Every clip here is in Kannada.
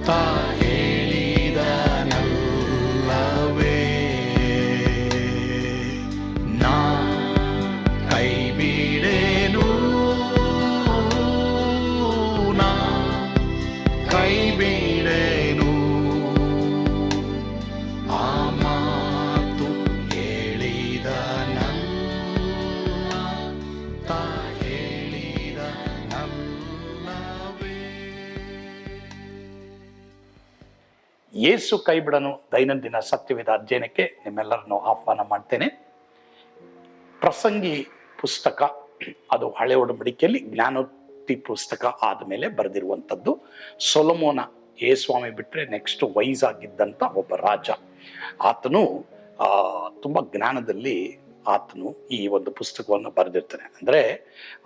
ತಾ ಹೇಳಿದನಲ್ಲವೇ, ನಾ ಕೈ ಬಿಡೇನು, ನಾ ಕೈ ಬಿಡೇನು. ಆ ಮಾತು ಹೇಳಿದನಲ್ಲ, ತಾ ಹೇಳಿದನಲ್ಲವೇ. ಯೇಸು ಕೈ ಬಿಡನು ದೈನಂದಿನ ಸತ್ಯವೇದ ಅಧ್ಯಯನಕ್ಕೆ ನಿಮ್ಮೆಲ್ಲರನ್ನು ಆಹ್ವಾನ ಮಾಡ್ತೇನೆ. ಪ್ರಸಂಗಿ ಪುಸ್ತಕ ಅದು ಹಳೆ ಒಡಂಬಡಿಕೆಯಲ್ಲಿ ಜ್ಞಾನೋಕ್ತಿ ಪುಸ್ತಕ ಆದಮೇಲೆ ಬರೆದಿರುವಂಥದ್ದು. ಸೊಲೊಮೋನ, ಯೇಸ್ವಾಮಿ ಬಿಟ್ಟರೆ ನೆಕ್ಸ್ಟ್ ವೈಸ್ ಆಗಿದ್ದಂಥ ಒಬ್ಬ ರಾಜ. ಆತನು ತುಂಬ ಜ್ಞಾನದಲ್ಲಿ ಆತನು ಈ ಒಂದು ಪುಸ್ತಕವನ್ನು ಬರೆದಿರ್ತಾನೆ. ಅಂದರೆ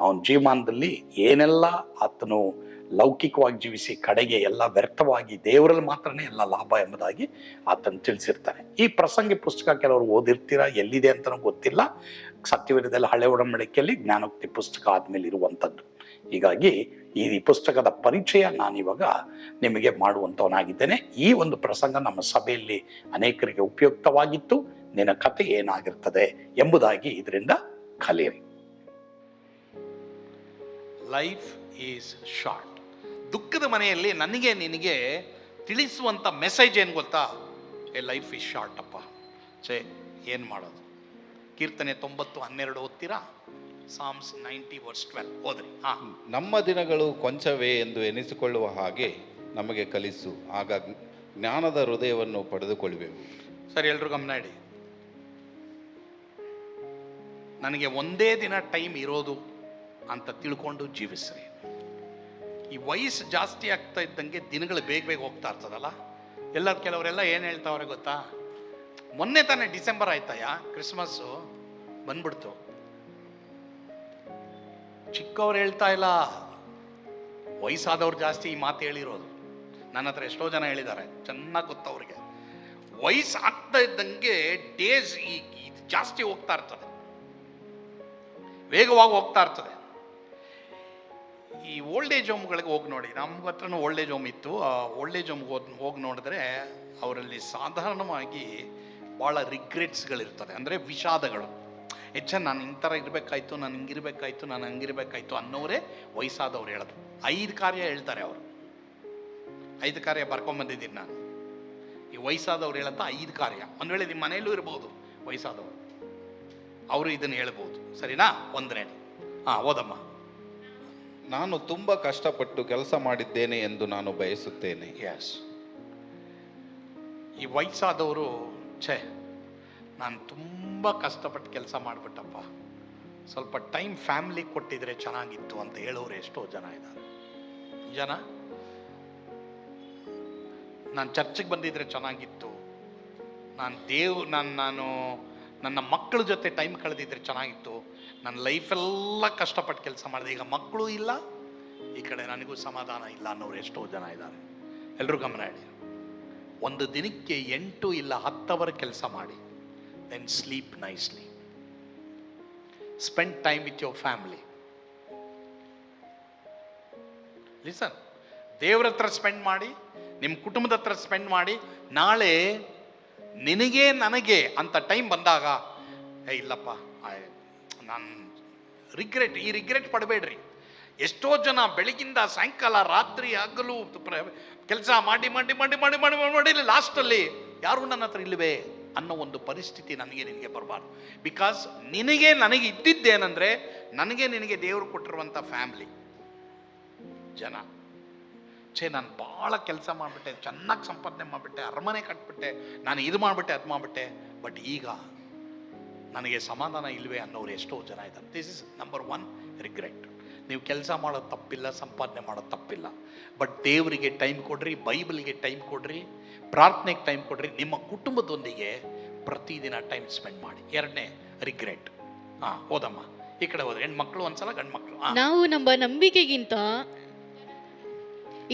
ಅವನ ಜೀವಮಾನದಲ್ಲಿ ಏನೆಲ್ಲ ಆತನು ಲೌಕಿಕವಾಗಿ ಜೀವಿಸಿ ಕಡೆಗೆ ಎಲ್ಲ ವ್ಯರ್ಥವಾಗಿ ದೇವರಲ್ಲಿ ಮಾತ್ರನೇ ಎಲ್ಲ ಲಾಭ ಎಂಬುದಾಗಿ ಆತನು ತಿಳಿಸಿರ್ತಾನೆ. ಈ ಪ್ರಸಂಗಿ ಪುಸ್ತಕ ಕೆಲವರು ಓದಿರ್ತೀರಾ, ಎಲ್ಲಿದೆ ಅಂತಲೂ ಗೊತ್ತಿಲ್ಲ. ಸತ್ಯವೇದದಲ್ಲಿ ಹಳೆ ಒಡಂಬಡಿಕೆಯಲ್ಲಿ ಜ್ಞಾನೋಕ್ತಿ ಪುಸ್ತಕ ಆದಮೇಲೆ ಇರುವಂಥದ್ದು. ಹೀಗಾಗಿ ಈ ಪುಸ್ತಕದ ಪರಿಚಯ ನಾನಿವಾಗ ನಿಮಗೆ ಮಾಡುವಂಥವನಾಗಿದ್ದೇನೆ. ಈ ಒಂದು ಪ್ರಸಂಗ ನಮ್ಮ ಸಭೆಯಲ್ಲಿ ಅನೇಕರಿಗೆ ಉಪಯುಕ್ತವಾಗಿತ್ತು. ನಿನ್ನ ಕತೆ ಏನಾಗಿರ್ತದೆ ಎಂಬುದಾಗಿ ಇದರಿಂದ ಕಲಿಯಿರಿ. Life is short. ದುಃಖದ ಮನೆಯಲ್ಲಿ ನನಗೆ ನಿನಗೆ ತಿಳಿಸುವಂಥ ಮೆಸೇಜ್ ಏನು ಗೊತ್ತಾ? ಎ ಲೈಫ್ ಈಸ್ ಶಾರ್ಟ್ ಅಪ್ಪ. ಏನು ಮಾಡೋದು? ಕೀರ್ತನೆ 90:12 ಓದ್ತೀರಾ? ಸಾಮ್ಸ್ 90:12 ಓದ್ರಿ. ನಮ್ಮ ದಿನಗಳು ಕೊಂಚವೇ ಎಂದು ಎನಿಸಿಕೊಳ್ಳುವ ಹಾಗೆ ನಮಗೆ ಕಲಿಸು, ಆಗ ಜ್ಞಾನದ ಹೃದಯವನ್ನು ಪಡೆದುಕೊಳ್ಳುವೆವು. ಸರಿ, ಎಲ್ರು ಗಮನ ಇಡಿ. ನನಗೆ ಒಂದೇ ದಿನ ಟೈಮ್ ಇರೋದು ಅಂತ ತಿಳ್ಕೊಂಡು ಜೀವಿಸ್ರಿ. ಈ ವಯಸ್ಸು ಜಾಸ್ತಿ ಆಗ್ತಾ ಇದ್ದಂಗೆ ದಿನಗಳು ಬೇಗ ಬೇಗ ಹೋಗ್ತಾ ಇರ್ತದಲ್ಲ. ಕೆಲವರೆಲ್ಲ ಏನು ಹೇಳ್ತಾವ್ರೆ ಗೊತ್ತಾ? ಮೊನ್ನೆ ತಾನೇ ಡಿಸೆಂಬರ್ ಆಯ್ತಾಯ, ಕ್ರಿಸ್ಮಸ್ಸು ಬಂದ್ಬಿಡ್ತು. ಚಿಕ್ಕವ್ರು ಹೇಳ್ತಾ ಇಲ್ಲ, ವಯಸ್ಸಾದವ್ರು ಜಾಸ್ತಿ ಈ ಮಾತು ಹೇಳಿರೋದು. ನನ್ನ ಹತ್ರ ಎಷ್ಟೋ ಜನ ಹೇಳಿದ್ದಾರೆ, ಚೆನ್ನಾಗಿ ಗೊತ್ತವ್ರಿಗೆ. ವಯಸ್ಸು ಆಗ್ತಾ ಇದ್ದಂಗೆ ಡೇಸ್ ಜಾಸ್ತಿ ಹೋಗ್ತಾ ಇರ್ತದೆ, ವೇಗವಾಗಿ ಹೋಗ್ತಾ ಇರ್ತದೆ. ಈ ಓಲ್ಡ್ ಏಜ್ ಹೋಮ್ಗಳಿಗೆ ಹೋಗಿ ನೋಡಿ. ನಮ್ಮ ಹತ್ರನೂ ಓಲ್ಡ್ ಏಜ್ ಹೋಮ್ ಇತ್ತು. ಆ ಓಲ್ಡ್ ಏಜ್ ಹೋಮ್ಗೆ ಹೋಗಿ ನೋಡಿದ್ರೆ ಅವರಲ್ಲಿ ಸಾಧಾರಣವಾಗಿ ಭಾಳ ರಿಗ್ರೆಟ್ಸ್ಗಳಿರ್ತದೆ, ಅಂದರೆ ವಿಷಾದಗಳು. ನಾನು ಇಂಥರ ಇರಬೇಕಾಯ್ತು, ನಾನು ಹಿಂಗಿರ್ಬೇಕಾಯ್ತು, ನಾನು ಹಂಗಿರ್ಬೇಕಾಯ್ತು ಅನ್ನೋರೇ ವಯಸ್ಸಾದವ್ರು ಹೇಳೋದು. 5 ಕಾರ್ಯ ಹೇಳ್ತಾರೆ ಅವರು. 5 ಕಾರ್ಯ ಬರ್ಕೊಂಬಂದಿದ್ದೀನಿ ನಾನು. ಈ ವಯಸ್ಸಾದವ್ರು ಹೇಳತ್ತ 5 ಕಾರ್ಯ. ಒಂದು ವೇಳೆ ನಿಮ್ಮ ಮನೆಯಲ್ಲೂ ಇರ್ಬೋದು ವಯಸ್ಸಾದವರು, ಅವರು ಇದನ್ನು ಹೇಳ್ಬೋದು. ಸರಿನಾ? 1ನೇದು ಓದಮ್ಮ. ನಾನು ತುಂಬ ಕಷ್ಟಪಟ್ಟು ಕೆಲಸ ಮಾಡಿದ್ದೇನೆ ಎಂದು ನಾನು ಬಯಸುತ್ತೇನೆ. ಎಸ್, ಈ ವಯಸ್ಸಾದವರು ನಾನು ತುಂಬ ಕಷ್ಟಪಟ್ಟು ಕೆಲಸ ಮಾಡಿಬಿಟ್ಟಪ್ಪ, ಸ್ವಲ್ಪ ಟೈಮ್ ಫ್ಯಾಮಿಲಿ ಕೊಟ್ಟಿದ್ರೆ ಚೆನ್ನಾಗಿತ್ತು ಅಂತ ಹೇಳೋರು ಎಷ್ಟೋ ಜನ ಇದ್ದಾರೆ. ಜನ ನಾನು ಚರ್ಚಿಗೆ ಬಂದಿದ್ರೆ ಚೆನ್ನಾಗಿತ್ತು, ನಾನು ನನ್ನ ಮಕ್ಕಳ ಜೊತೆ ಟೈಮ್ ಕಳೆದಿದ್ರೆ ಚೆನ್ನಾಗಿತ್ತು, ನನ್ನ ಲೈಫೆಲ್ಲ ಕಷ್ಟಪಟ್ಟು ಕೆಲಸ ಮಾಡಿದೆ, ಈಗ ಮಕ್ಕಳು ಇಲ್ಲ, ಈ ಕಡೆ ನನಗೂ ಸಮಾಧಾನ ಇಲ್ಲ ಅನ್ನೋರು ಎಷ್ಟೋ ಜನ ಇದ್ದಾರೆ. ಎಲ್ಲರೂ ಗಮನ ಇಡಿ. ಒಂದು ದಿನಕ್ಕೆ 8 ಇಲ್ಲ 10 ಅವರ್ ಕೆಲಸ ಮಾಡಿ, then sleep nicely. Spend time with your family. Listen, ದೇವ್ರ ಹತ್ರ ಸ್ಪೆಂಡ್ ಮಾಡಿ, ನಿಮ್ಮ ಕುಟುಂಬದ ಹತ್ರ ಸ್ಪೆಂಡ್ ಮಾಡಿ. ನಾಳೆ ನಿನಗೆ ನನಗೆ ಅಂತ ಟೈಮ್ ಬಂದಾಗ ಇಲ್ಲಪ್ಪ ನಾನು ರಿಗ್ರೆಟ್ ಪಡಬೇಡ್ರಿ. ಎಷ್ಟೋ ಜನ ಬೆಳಗಿಂದ ಸಾಯಂಕಾಲ ರಾತ್ರಿ ಹಗಲು ಕೆಲಸ ಮಾಡಿ ಮಾಡಿ ಮಾಡಿ ಮಾಡಿ ಮಾಡಿ ಮಾಡಿ ಲಾಸ್ಟಲ್ಲಿ ಯಾರು ನನ್ನ ಹತ್ರ ಇಲ್ಲವೇ ಅನ್ನೋ ಒಂದು ಪರಿಸ್ಥಿತಿ ನನಗೆ ನಿನಗೆ ಬರಬಾರ್ದು. ಬಿಕಾಸ್ ನಿನಗೆ ನನಗೆ ಇದ್ದಿದ್ದೇನೆಂದರೆ, ನನಗೆ ನಿನಗೆ ದೇವರು ಕೊಟ್ಟಿರುವಂಥ ಫ್ಯಾಮಿಲಿ ಜನ. ನಾನು ಭಾಳ ಕೆಲಸ ಮಾಡಿಬಿಟ್ಟೆ, ಚೆನ್ನಾಗಿ ಸಂಪಾದನೆ ಮಾಡಿಬಿಟ್ಟೆ, ಅರಮನೆ ಕಟ್ಬಿಟ್ಟೆ, ನಾನು ಇದು ಮಾಡಿಬಿಟ್ಟೆ, ಅದು ಮಾಡಿಬಿಟ್ಟೆ, ಬಟ್ ಈಗ ನನಗೆ ಸಮಾಧಾನ ಇಲ್ಲವೇ ಅನ್ನೋರು ಎಷ್ಟೋ ಜನ ಇದ್ದಾರೆ. This is number 1 regret. ನೀವು ಕೆಲಸ ಮಾಡೋದು ತಪ್ಪಿಲ್ಲ, ಸಂಪಾದನೆ ಮಾಡೋದು ತಪ್ಪಿಲ್ಲ, ಬಟ್ ದೇವರಿಗೆ ಟೈಮ್ ಕೊಡ್ರಿ, ಬೈಬಲ್ಗೆ ಟೈಮ್ ಕೊಡ್ರಿ, ಪ್ರಾರ್ಥನೆಗೆ ಟೈಮ್ ಕೊಡ್ರಿ, ನಿಮ್ಮ ಕುಟುಂಬದೊಂದಿಗೆ ಪ್ರತಿದಿನ ಟೈಮ್ ಸ್ಪೆಂಡ್ ಮಾಡಿ. 2ನೇ ರಿಗ್ರೆಟ್. ಹೋದಮ್ಮ ಈ ಕಡೆ ಹೋದ್ರೆ ಹೆಣ್ಮಕ್ಳು ಒಂದ್ಸಲ, ಗಂಡು ಮಕ್ಕಳು. ನಾವು ನಮ್ಮ ನಂಬಿಕೆಗಿಂತ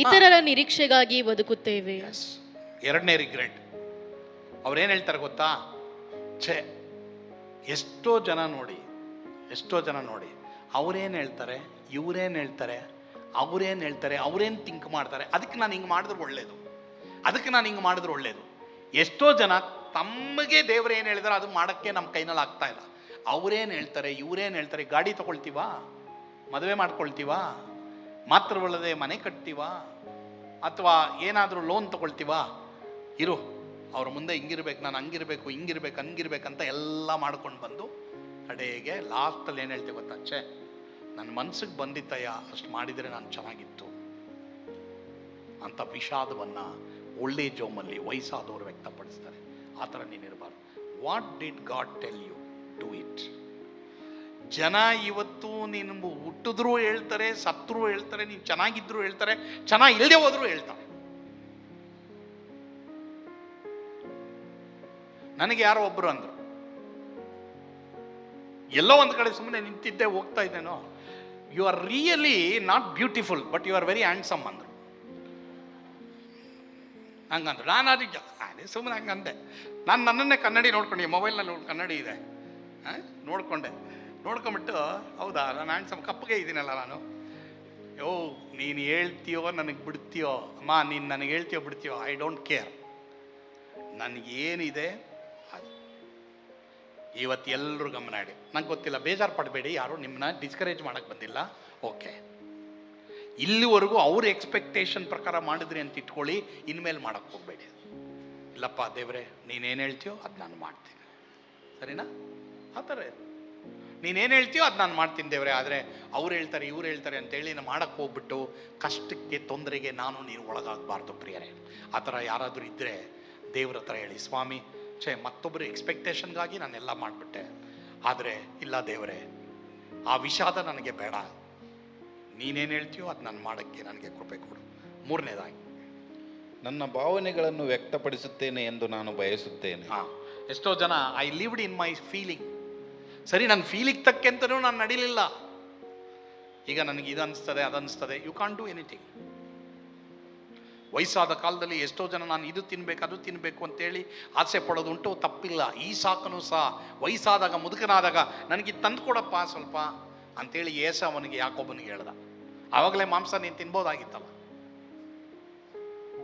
ಇತರರ ನಿರೀಕ್ಷೆಗಾಗಿ ಬದುಕುತ್ತೇವೆ. 2ನೇ ರಿಗ್ರೆಟ್. ಅವ್ರೇನು ಹೇಳ್ತಾರೆ ಗೊತ್ತಾ? ಎಷ್ಟೋ ಜನ ನೋಡಿ ಅವ್ರೇನು ಹೇಳ್ತಾರೆ, ಇವ್ರೇನು ಹೇಳ್ತಾರೆ, ಅವ್ರೇನು ಹೇಳ್ತಾರೆ, ಅವ್ರೇನು ಥಿಂಕ್ ಮಾಡ್ತಾರೆ, ಅದಕ್ಕೆ ನಾನು ಹಿಂಗೆ ಮಾಡಿದ್ರೆ ಒಳ್ಳೇದು. ಅದಕ್ಕೆ ನಾನು ಹಿಂಗೆ ಮಾಡಿದ್ರೆ ಒಳ್ಳೇದು. ಎಷ್ಟೋ ಜನ ತಮಗೆ ದೇವ್ರು ಏನು ಹೇಳಿದಾರೆ ಅದು ಮಾಡೋಕ್ಕೆ ನಮ್ಮ ಕೈನಲ್ಲಿ ಆಗ್ತಾ ಇಲ್ಲ. ಅವ್ರೇನು ಹೇಳ್ತಾರೆ, ಇವ್ರೇನು ಹೇಳ್ತಾರೆ, ಗಾಡಿ ತಗೊಳ್ತೀವಾ, ಮದುವೆ ಮಾಡ್ಕೊಳ್ತೀವಾ, ಮಾತ್ರವಲ್ಲದೆ ಮನೆ ಕಟ್ತೀವಾ, ಅಥವಾ ಏನಾದರೂ ಲೋನ್ ತಗೊಳ್ತೀವಾ, ಇರು ಅವ್ರ ಮುಂದೆ ಹಿಂಗಿರ್ಬೇಕು, ನಾನು ಹಂಗಿರ್ಬೇಕು, ಹಿಂಗಿರ್ಬೇಕು, ಹಂಗಿರ್ಬೇಕಂತ ಎಲ್ಲ ಮಾಡ್ಕೊಂಡು ಬಂದು ಕಡೆಗೆ ಲಾಸ್ಟಲ್ಲಿ ಏನು ಹೇಳ್ತೀವಿ ಗೊತ್ತಾ, ಛೇ ನನ್ನ ಮನ್ಸಿಗೆ ಬಂದಿತ್ತಯ್ಯ ಅಷ್ಟು ಮಾಡಿದರೆ ನಾನು ಚೆನ್ನಾಗಿತ್ತು ಅಂತ ವಿಷಾದವನ್ನು ಒಳ್ಳೆ ಜೋಮಲ್ಲಿ ವಯಸ್ಸಾದವರು ವ್ಯಕ್ತಪಡಿಸ್ತಾರೆ. ಆ ಥರ ನೀನಿರಬಾರ್ದು. What did God tell you, do it. ಜನ ಇವತ್ತು ನೀನು ಹುಟ್ಟಿದ್ರು ಹೇಳ್ತಾರೆ, ಸತ್ರು ಹೇಳ್ತಾರೆ, ನೀನು ಚೆನ್ನಾಗಿದ್ರು ಹೇಳ್ತಾರೆ, ಚೆನ್ನಾಗಿಲ್ಲದೆ ಹೋದ್ರು ಹೇಳ್ತಾರೆ. ನನಗೆ ಯಾರೋ ಒಬ್ರು ಅಂದ್ರು, ಎಲ್ಲೋ ಒಂದು ಕಡೆ ಸುಮ್ಮನೆ ನಿಂತಿದ್ದೆ, ಹೋಗ್ತಾ ಇದ್ದೇನೋ, you are really not beautiful but you are very handsome ಅಂದ್ರು. ಹಂಗಂದ್ರು. ನಾನು ಅದಕ್ಕೆ ಸುಮ್ಮನೆ ಹಂಗಂದೆ. ನಾನು ನನ್ನನ್ನೇ ಕನ್ನಡಿ ನೋಡ್ಕೊಂಡೆ, ಮೊಬೈಲ್ನಲ್ಲಿ ಕನ್ನಡಿ ಇದೆ, ನೋಡ್ಕೊಂಬಿಟ್ಟು ಹೌದಾ ನಾನು ಹ್ಯಾಂಡ್ಸಮ್ ಕಪ್ಪಗೆ ಇದ್ದೀನಲ್ಲ ನಾನು, ಯೋ ನೀನು ಹೇಳ್ತೀಯೋ ನನಗೆ ಬಿಡ್ತೀಯೋ ಅಮ್ಮ, ನೀನು ನನಗೆ ಹೇಳ್ತೀಯೋ ಬಿಡ್ತೀಯೋ, ಐ ಡೋಂಟ್ ಕೇರ್, ನನಗೇನಿದೆ ಇವತ್ತು ಎಲ್ಲರೂ ಗಮನ ಇಡಿ. ನಂಗೆ ಗೊತ್ತಿಲ್ಲ, ಬೇಜಾರು ಪಡಬೇಡಿ, ಯಾರು ನಿಮ್ಮನ್ನ ಡಿಸ್ಕರೇಜ್ ಮಾಡೋಕ್ಕೆ ಬಂದಿಲ್ಲ, ಓಕೆ. ಇಲ್ಲಿವರೆಗೂ ಅವ್ರ ಎಕ್ಸ್ಪೆಕ್ಟೇಷನ್ ಪ್ರಕಾರ ಮಾಡಿದ್ರಿ ಅಂತ ಇಟ್ಕೊಳ್ಳಿ, ಇನ್ಮೇಲೆ ಮಾಡೋಕ್ಕೆ ಹೋಗಬೇಡಿ. ಇಲ್ಲಪ್ಪ ದೇವ್ರೆ ನೀನೇನು ಹೇಳ್ತೀಯೋ ಅದು ನಾನು ಮಾಡ್ತೀನಿ, ಸರಿನಾ? ಆ ಥರ ನೀನೇನು ಹೇಳ್ತೀಯೋ ಅದು ನಾನು ಮಾಡ್ತೀನಿ ದೇವ್ರೆ, ಆದರೆ ಅವ್ರು ಹೇಳ್ತಾರೆ ಇವ್ರು ಹೇಳ್ತಾರೆ ಅಂತೇಳಿ ನಾನು ಮಾಡೋಕ್ಕೆ ಹೋಗ್ಬಿಟ್ಟು ಕಷ್ಟಕ್ಕೆ ತೊಂದರೆಗೆ ನಾನು ನೀನು ಒಳಗಾಗಬಾರ್ದು ಪ್ರಿಯರೇ. ಆ ಥರ ಯಾರಾದರೂ ಇದ್ದರೆ ದೇವ್ರ ಹತ್ರ ಹೇಳಿ, ಸ್ವಾಮಿ ಮತ್ತೊಬ್ಬರು ಎಕ್ಸ್ಪೆಕ್ಟೇಷನ್ಗಾಗಿ ನಾನೆಲ್ಲ ಮಾಡಿಬಿಟ್ಟೆ, ಆದರೆ ಇಲ್ಲ ದೇವರೇ ಆ ವಿಷಾದ ನನಗೆ ಬೇಡ, ನೀನೇನು ಹೇಳ್ತೀಯೋ ಅದು ನಾನು ಮಾಡೋಕ್ಕೆ ನನಗೆ ಕೃಪೆ ಕೊಡು. ಮೂರನೇದಾಗಿ, ನನ್ನ ಭಾವನೆಗಳನ್ನು ವ್ಯಕ್ತಪಡಿಸುತ್ತೇನೆ ಎಂದು ನಾನು ಬಯಸುತ್ತೇನೆ. ಎಷ್ಟೋ ಜನ I lived in my feeling. ಸರಿ, ನನ್ನ ಫೀಲಿಂಗ್ ತಕ್ಕಂತನೂ ನಾನು ನಡೀಲಿಲ್ಲ, ಈಗ ನನಗೆ ಇದು ಅನಿಸ್ತದೆ ಅದು ಅನಿಸ್ತದೆ, ಯು ಕಾಂಟ್ ಡೂ ಎನಿಥಿಂಗ್. ವಯಸ್ಸಾದ ಕಾಲದಲ್ಲಿ ಎಷ್ಟೋ ಜನ ನಾನು ಇದು ತಿನ್ಬೇಕು ಅದು ತಿನ್ನಬೇಕು ಅಂತೇಳಿ ಆಸೆ ಪಡೋದುಂಟು, ತಪ್ಪಿಲ್ಲ. ಈ ಸಾಕನು ಸಹ ವಯಸ್ಸಾದಾಗ ಮುದುಕನಾದಾಗ ನನಗೆ ತಂದು ಕೊಡಪ್ಪ ಸ್ವಲ್ಪ ಅಂತೇಳಿ ಅವನಿಗೆ ಯಾಕೊಬ್ಬನಿಗೆ ಹೇಳ್ದ. ಆವಾಗಲೇ ಮಾಂಸ ನೀನು ತಿನ್ಬೋದಾಗಿತ್ತಲ್ಲ.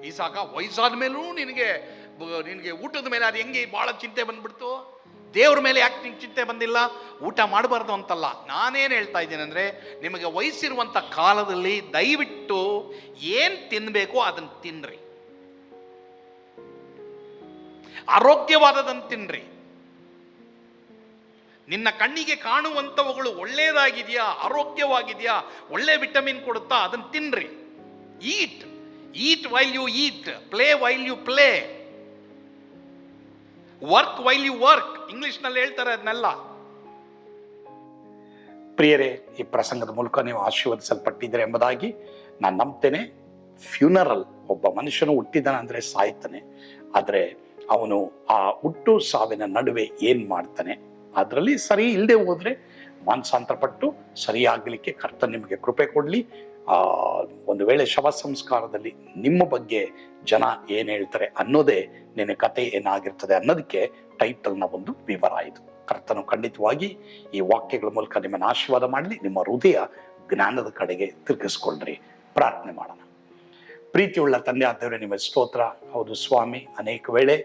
ಈ ಸಾಕ ವಯಸ್ಸಾದ ಮೇಲೂ ನಿನಗೆ ಊಟದ ಮೇಲೆ ಅದು ಹೆಂಗೆ ಭಾಳ ಚಿಂತೆ ಬಂದ್ಬಿಡ್ತು, ದೇವ್ರ ಮೇಲೆ ಯಾಕೆ ನಿಂಗೆ ಚಿಂತೆ ಬಂದಿಲ್ಲ? ಊಟ ಮಾಡಬಾರ್ದು ಅಂತಲ್ಲ, ನಾನೇನು ಹೇಳ್ತಾ ಇದ್ದೀನಿ ಅಂದರೆ, ನಿಮಗೆ ವಯಸ್ಸಿರುವಂಥ ಕಾಲದಲ್ಲಿ ದಯವಿಟ್ಟು ಏನು ತಿನ್ನಬೇಕು ಅದನ್ನು ತಿನ್ನಿರಿ, ಆರೋಗ್ಯವಾದದನ್ನು ತಿನ್ನಿರಿ. ನಿನ್ನ ಕಣ್ಣಿಗೆ ಕಾಣುವಂಥವುಗಳು ಒಳ್ಳೆಯದಾಗಿದೆಯಾ, ಆರೋಗ್ಯವಾಗಿದೆಯಾ, ಒಳ್ಳೆ ವಿಟಮಿನ್ ಕೊಡುತ್ತಾ ಅದನ್ನು ತಿನ್ನಿರಿ. Eat while you eat, play while you play, work while you work, ಇಂಗ್ಲಿಷ್ನಲ್ಲಿ ಹೇಳ್ತಾರೆ ಅದನ್ನೆಲ್ಲ. ಪ್ರಿಯರೇ, ಈ ಪ್ರಸಂಗದ ಮೂಲಕ ನೀವು ಆಶೀರ್ವದಿಸಲ್ಪಟ್ಟಿದ್ದೀರಿ ಎಂಬುದಾಗಿ ನಾನು ನಂಬ್ತೇನೆ. ಫ್ಯೂನರಲ್, ಒಬ್ಬ ಮನುಷ್ಯನು ಹುಟ್ಟಿದಾನ ಅಂದರೆ ಸಾಯ್ತಾನೆ, ಆದರೆ ಅವನು ಆ ಹುಟ್ಟು ಸಾವಿನ ನಡುವೆ ಏನು ಮಾಡ್ತಾನೆ ಅದರಲ್ಲಿ ಸರಿ ಇಲ್ಲದೆ ಹೋದರೆ ಮಾನಸಾಂತರಪಟ್ಟು ಸರಿಯಾಗಲಿಕ್ಕೆ ಕರ್ತನ ನಿಮಗೆ ಕೃಪೆ ಕೊಡಲಿ. ಒಂದು ವೇಳೆ ಶವ ಸಂಸ್ಕಾರದಲ್ಲಿ ನಿಮ್ಮ ಬಗ್ಗೆ ಜನ ಏನು ಹೇಳ್ತಾರೆ ಅನ್ನೋದೇ ನಿನ್ನ ಕತೆ ಏನಾಗಿರ್ತದೆ ಅನ್ನೋದಕ್ಕೆ ಟೈಟಲ್ನ ಒಂದು ವಿವರ ಇದು. ಕರ್ತನು ಖಂಡಿತವಾಗಿ ಈ ವಾಕ್ಯಗಳ ಮೂಲಕ ನಿಮ್ಮನ್ನು ಆಶೀರ್ವಾದ ಮಾಡಲಿ, ನಿಮ್ಮ ಹೃದಯ ಜ್ಞಾನದ ಕಡೆಗೆ ತಿರುಗಿಸ್ಕೊಳ್ರಿ. ಪ್ರಾರ್ಥನೆ ಮಾಡೋಣ. ಪ್ರೀತಿಯುಳ್ಳ ತಂದೆ ಆದವರೇ, ನಿಮ್ಮ ಸ್ತೋತ್ರ. ಹೌದು ಸ್ವಾಮಿ, ಅನೇಕ ವೇಳೆ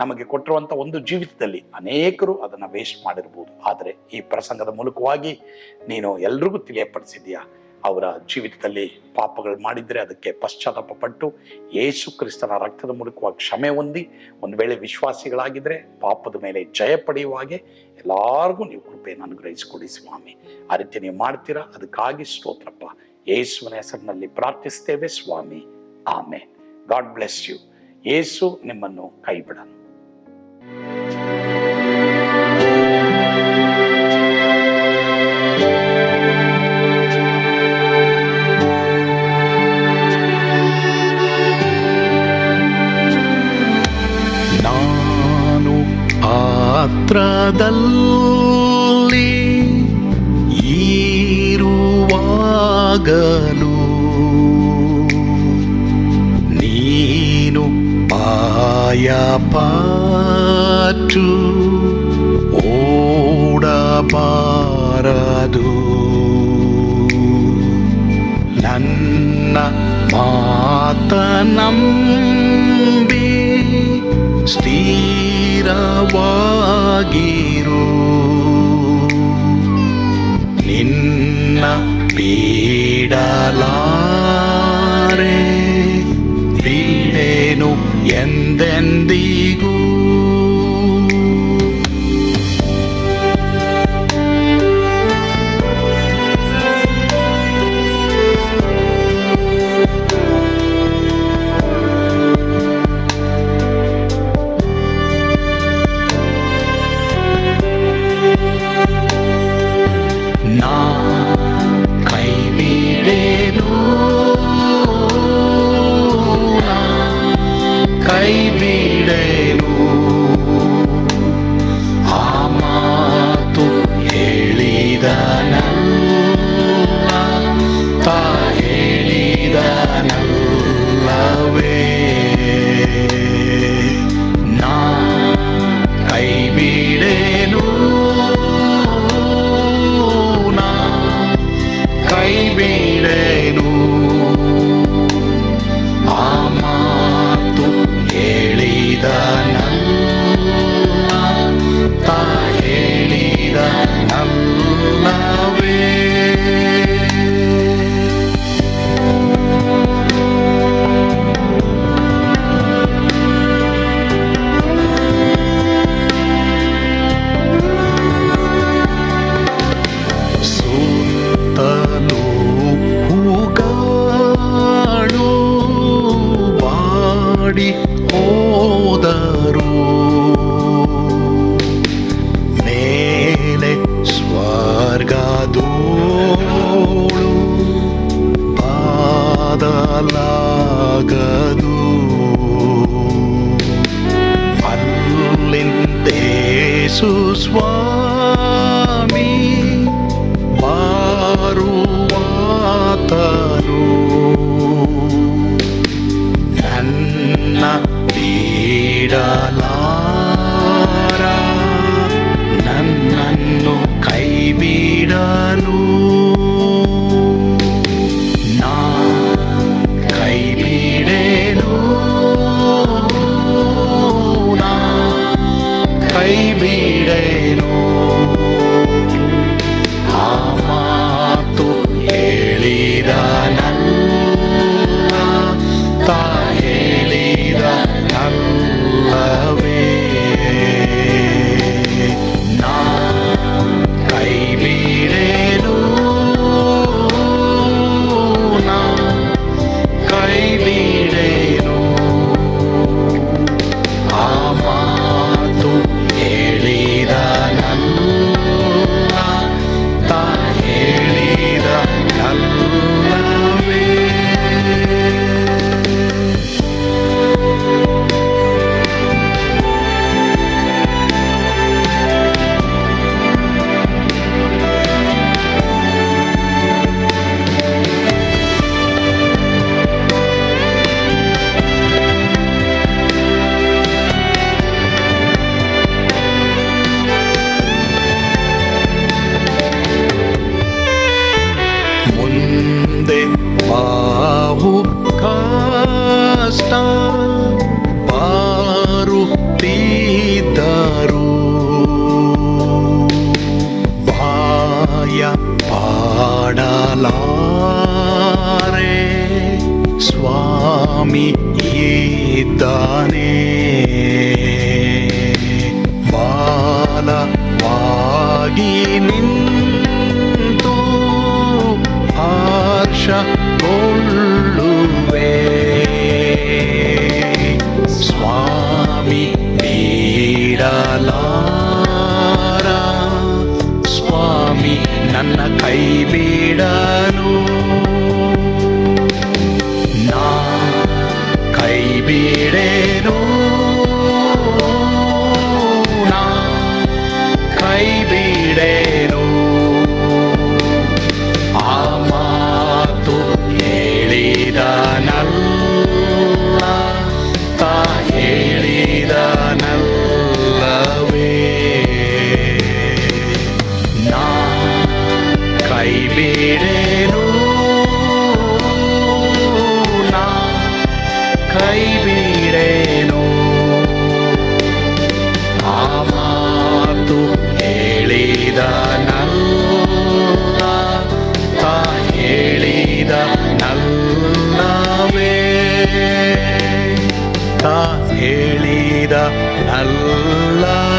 ನಮಗೆ ಕೊಟ್ಟಿರುವಂಥ ಒಂದು ಜೀವಿತದಲ್ಲಿ ಅನೇಕರು ಅದನ್ನು ವೇಸ್ಟ್ ಮಾಡಿರ್ಬೋದು, ಆದರೆ ಈ ಪ್ರಸಂಗದ ಮೂಲಕವಾಗಿ ನೀನು ಎಲ್ರಿಗೂ ತಿಳಿಯಪಡಿಸಿದ್ಯಾ. ಅವರ ಜೀವಿತದಲ್ಲಿ ಪಾಪಗಳು ಮಾಡಿದರೆ ಅದಕ್ಕೆ ಪಶ್ಚಾತ್ತಾಪ ಪಟ್ಟು ಯೇಸು ಕ್ರಿಸ್ತನ ರಕ್ತದ ಮೂಲಕವಾಗಿ ಕ್ಷಮೆ ಹೊಂದಿ, ಒಂದು ವೇಳೆ ವಿಶ್ವಾಸಿಗಳಾಗಿದ್ದರೆ ಪಾಪದ ಮೇಲೆ ಜಯ ಪಡೆಯುವ ಹಾಗೆ ಎಲ್ಲರಿಗೂ ನೀವು ಕೃಪೆಯನ್ನು ಅನುಗ್ರಹಿಸಿಕೊಡಿ ಸ್ವಾಮಿ. ಆ ರೀತಿ ನೀವು ಮಾಡ್ತೀರಾ, ಅದಕ್ಕಾಗಿ ಸ್ತೋತ್ರಪ್ಪ. ಯೇಸುವಿನ ಹೆಸರಿನಲ್ಲಿ ಪ್ರಾರ್ಥಿಸ್ತೇವೆ ಸ್ವಾಮಿ, ಆಮೇನ್. God bless you. ಯೇಸು ನಿಮ್ಮನ್ನು ಕೈ ಬಿಡನು. ನಾನು ಪಾತ್ರದಲ್ಲಿ ಇರುವಾಗಲೂ ನೀನು ಪಾಯಪಾಟು ಓಡಬಾರದು. ನನ್ನ ಮಾತನಂಬಿ ಸ್ಥಿರವಾಗಿರು. ನಿನ್ನ ಬಿಡಲಾರೆ, ಬಿಡೆನು ಎಂದೆಂದಿಗೂ. ನಾ ಕೈ ಬಿಡೆನು, ನಾ ಕೈ ಬಿಡೆನು. ಆ ಮಾತು ಹೇಳಿದನಲ್ಲ, ತಾ ಹೇಳಿದನಲ್ಲವೇ. ನಾ ಕೈ ಬಿಡೆನು, ಕೈ ಬಿಡೆನು. ಆ ಮಾತು ಹೇಳಿದನಲ್ಲ, ತಾ ಹೇಳಿದನಲ್ಲವೇ. ಸುತ್ತಲೂ ಹೂಗಳು ಬಾಡಿ ಹೋದರು, ಮೇಲೆ ಸ್ವರ್ಗದೋಳು ಬಾದಲಾಗದು. ಅಲ್ಲಿಂದೇಸು ಸ್ವಾಮಿ ಬಾರುವಾತನು, ನನ್ನ ಬಿಡಲಾರ, ನನ್ನನ್ನು ಕೈ ಬಿಡಲು. ನಾ ಕೈ ಬಿಡೆನು, ನಾ ಕೈ ಬಿಡೆನು. ಆ ಮಾತು ಹೇಳಿದನಲ್ಲ, ತಾ ಹೇಳಿದನಲ್ಲವೇ. ನಾ ಕೈ ಬಿಡೆನು, ನಾ ಕೈ ಬಿಡೆನು. ಆ ಮಾತು ಹೇಳಿದನಲ್ಲ, ತಾ ಹೇಳಿದನಲ್ಲವೇ. ಮುಂದೆ ಬಾವು ಕಷ್ಟ ಬಾರುತ್ತಿದ್ದರು, ಬಾಯ ಪಾಡಲಾರೆ, ಸ್ವಾಮಿ ಇದ್ದಾನೆ. ಬಾಲವಾಗಿ ನಿಂತು ಹರ್ಷಗೊಳ್ಳುವೆ, ಸ್ವಾಮಿ ಬಿಡಲಾರ, ಸ್ವಾಮಿ ನನ್ನ ಕೈ ಬಿಡಲು. ನಾ ಕೈ ಬಿಡೆನು, ನಾ ಕೈ ಬಿಡೆನು. ಆ ಮಾತು ಹೇಳಿದನಲ್ಲ, ತಾ ಹೇಳಿದನಲ್ಲವೇ. ನಾ ಕೈ ಬಿಡೆನು, ತಾ ಹೇಳಿದ ನಲ್ಲವೇ